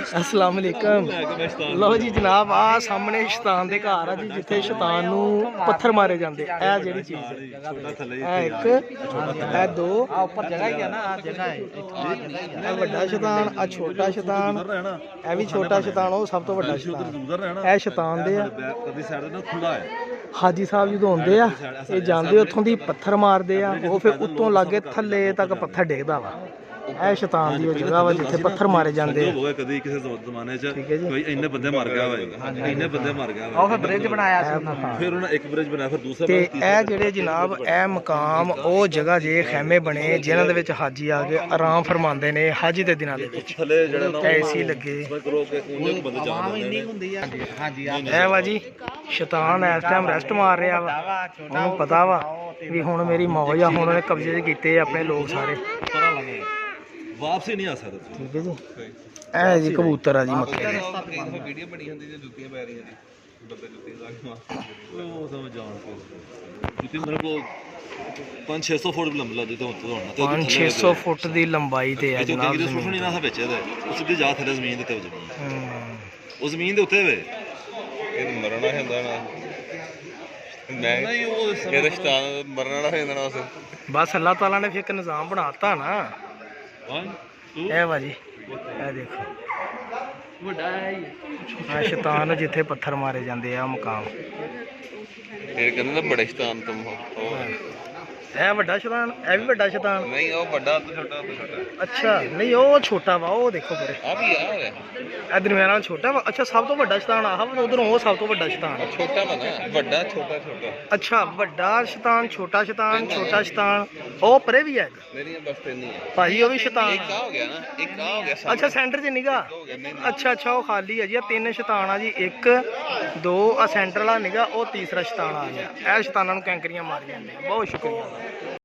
अस्सलाम वालेकुम। लो जी जनाब, आ सामने शैतान दे घर है जी, जिथे शैतान नू पत्थर मारे जाते। ए जेहड़ी चीज है, एक ए दो ऊपर जगह ही है ना, जगह है। ए बड़ा शैतान, आ छोटा शैतान, ए भी छोटा शैतान, वो सब तो बड़ा शैतान। ए शैतान दे हाजी साहब जो आते हैं, ये जाते उतों दी पत्थर मारते हैं, वो फिर उत्तों लागे थले तक पत्थर डिगदा वा। ਇਹ ਸ਼ੈਤਾਨ ਦੀ ਉਹ ਜਗ੍ਹਾ ਵਾ ਜਿੱਥੇ ਪੱਥਰ ਮਾਰੇ ਜਾਂਦੇ ਆ। ਕਦੀ ਕਿਸੇ ਜ਼ਮਾਨੇ 'ਚ ਕੋਈ ਇੰਨੇ ਬੰਦੇ ਮਰ ਗਿਆ ਵਾ, ਇੰਨੇ ਬੰਦੇ ਮਰ ਗਿਆ ਵਾ। ਉਹ ਫਿਰ ਬ੍ਰਿਜ ਬਣਾਇਆ ਸੀ ਉਹਨਾਂ ਨੇ, ਫਿਰ ਉਹਨਾਂ ਇੱਕ ਬ੍ਰਿਜ ਬਣਾਇਆ, ਫਿਰ ਦੂਸਰਾ ਤੇ ਇਹ ਜਿਹੜੇ ਜਨਾਬ ਇਹ ਮਕਾਮ ਉਹ ਜਗ੍ਹਾ ਜੇ ਖੈਮੇ ਬਣੇ ਜਿਨ੍ਹਾਂ ਦੇ ਵਿੱਚ ਹਾਜੀ ਆ ਕੇ ਆਰਾਮ ਫਰਮਾਉਂਦੇ ਨੇ ਹਜ ਦੇ ਦਿਨਾਂ ਦੇ ਵਿੱਚ। ਥੱਲੇ ਜਿਹੜਾ ਨਾ ਏਸੀ ਲੱਗੇ ਬੰਦੇ ਜਾਂਦੇ ਹੁੰਦੀ ਆ। ਹਾਂਜੀ ਇਹ ਵਾ ਜੀ ਸ਼ੈਤਾਨ ਇਸ ਟਾਈਮ ਰੈਸਟ ਮਾਰ ਰਿਹਾ ਵਾ, ਉਹਨੂੰ ਪਤਾ ਵਾ ਵੀ ਹੁਣ ਮੇਰੀ ਮੌਜ ਆ, ਹੁਣ ਉਹਨੇ ਕਬਜ਼ੇ 'ਚ ਕੀਤੇ ਆਪਣੇ ਲੋਕ ਸਾਰੇ, ਵਾਪਸ ਹੀ ਨਹੀਂ ਆ ਸਕਦੇ। ਠੀਕ ਹੈ ਜੀ। ਇਹ ਜੀ ਕਬੂਤਰ ਆ ਜੀ ਮੱਕੇ ਦੇ। ਵੀਡੀਓ ਬਣੀ ਹੁੰਦੀ ਜੇ ਜੁੱਤੀਆਂ ਪੈ ਰਹੀਆਂ ਜੀ, ਬੰਦੇ ਜੁੱਤੀਆਂ ਲਾ ਕੇ ਮਾਰ ਉਹ ਸਮਝ ਜਾਣ ਕੇ ਜੁੱਤੀ ਮੇਰੇ ਕੋਲ 500-600 ਫੁੱਟ ਲੰਬਾ ਜਿੱਤੇ ਉੱਤੇ ਹੋਣਾ, 500-600 ਫੁੱਟ ਦੀ ਲੰਬਾਈ ਤੇ ਆ ਜਨਾਬ ਜ਼ਮੀਨ। ਸੁਣਨੀ ਨਾ ਵਿੱਚ ਇਹਦੇ ਉਹ ਸਿੱਧੀ ਜਾ ਥੱਲੇ ਜ਼ਮੀਨ ਦੇ ਉੱਤੇ ਵਜਣੀ, ਉਹ ਜ਼ਮੀਨ ਦੇ ਉੱਤੇ ਵੇ ਇਹ ਮਰਨਾ ਹੁੰਦਾ ਨਾ। ਮੈਂ ਨਹੀਂ ਉਹ ਇਹ ਰਿਸ਼ਤਾ ਮਰਨਾ ਨਾ ਹੁੰਦਾ ਨਾ ਉਸ। ਬਸ ਅੱਲਾਹ ਤਾਲਾ ਨੇ ਫਿਰ ਇੱਕ ਨਿਜ਼ਾਮ ਬਣਾਤਾ ਨਾ। ਇਹ ਵਾ ਜੀ, ਇਹ ਦੇਖੋ ਵੱਡਾ ਹੈ ਸ਼ੈਤਾਨ ਜਿੱਥੇ ਪੱਥਰ ਮਾਰੇ ਜਾਂਦੇ ਆ ਮਕਾਮ। ਇਹ ਕਹਿੰਦੇ ਨਾ ਬੜੇ ਸ਼ੈਤਾਨ ਤੁਮ ਹੋ। ਇਹ ਵੱਡਾ ਸ਼ੈਤਾਨ, ਇਹ ਵੀ ਵੱਡਾ ਸ਼ੈਤਾਨ ਨਹੀਂ, ਉਹ ਵੱਡਾ ਤੋਂ ਛੋਟਾ ਤੋਂ ਛੋਟਾ। ਅੱਛਾ ਨਹੀਂ ਉਹ ਛੋਟਾ ਵਾ, ਉਹ ਦੇਖੋ ਪਰੇ ਆ ਵੀ ਆ ਇਹ ਦਰਮਿਆਨਾ ਵਾਲਾ ਛੋਟਾ ਵਾ। ਅੱਛਾ ਸਭ ਤੋਂ ਵੱਡਾ ਸ਼ੈਤਾਨ ਆਹ ਵਾ, ਉਧਰੋਂ ਉਹ ਸਭ ਤੋਂ ਵੱਡਾ ਸ਼ੈਤਾਨ। ਛੋਟਾ ਵਾ ਨਾ, ਵੱਡਾ ਛੋਟਾ ਛੋਟਾ। ਅੱਛਾ ਵੱਡਾ ਸ਼ੈਤਾਨ, ਛੋਟਾ ਸ਼ੈਤਾਨ, ਛੋਟਾ ਸ਼ੈਤਾਨ, ਉਹ ਪਰੇ ਵੀ ਹੈ ਮੇਰੀਆਂ ਬਸ ਤਿੰਨ ਹੀ ਆ ਭਾਜੀ, ਉਹ ਵੀ ਸ਼ੈਤਾਨ। ਇੱਕ ਆ ਹੋ ਗਿਆ ਨਾ, ਇੱਕ ਆ ਹੋ ਗਿਆ। ਅੱਛਾ ਸੈਂਟਰ 'ਚ ਨਿਗਾ। ਅੱਛਾ ਅੱਛਾ ਉਹ ਖਾਲੀ ਹੈ ਜੀ। ਤਿੰਨ ਸ਼ੈਤਾਨ ਆ ਜੀ, ਇੱਕ ਦੋ ਆ ਸੈਂਟਰ ਵਾਲਾ ਨਿਗਾ, ਉਹ ਤੀਸਰਾ ਸ਼ੈਤਾਨ ਆ ਗਿਆ। ਇਹ ਸ਼ੈਤਾਨਾਂ ਨੂੰ ਕੈਂਕਰੀਆਂ ਮਾਰੀ ਜਾਂਦੇ। ਬਹੁਤ ਸ਼ੁਕਰੀਆ।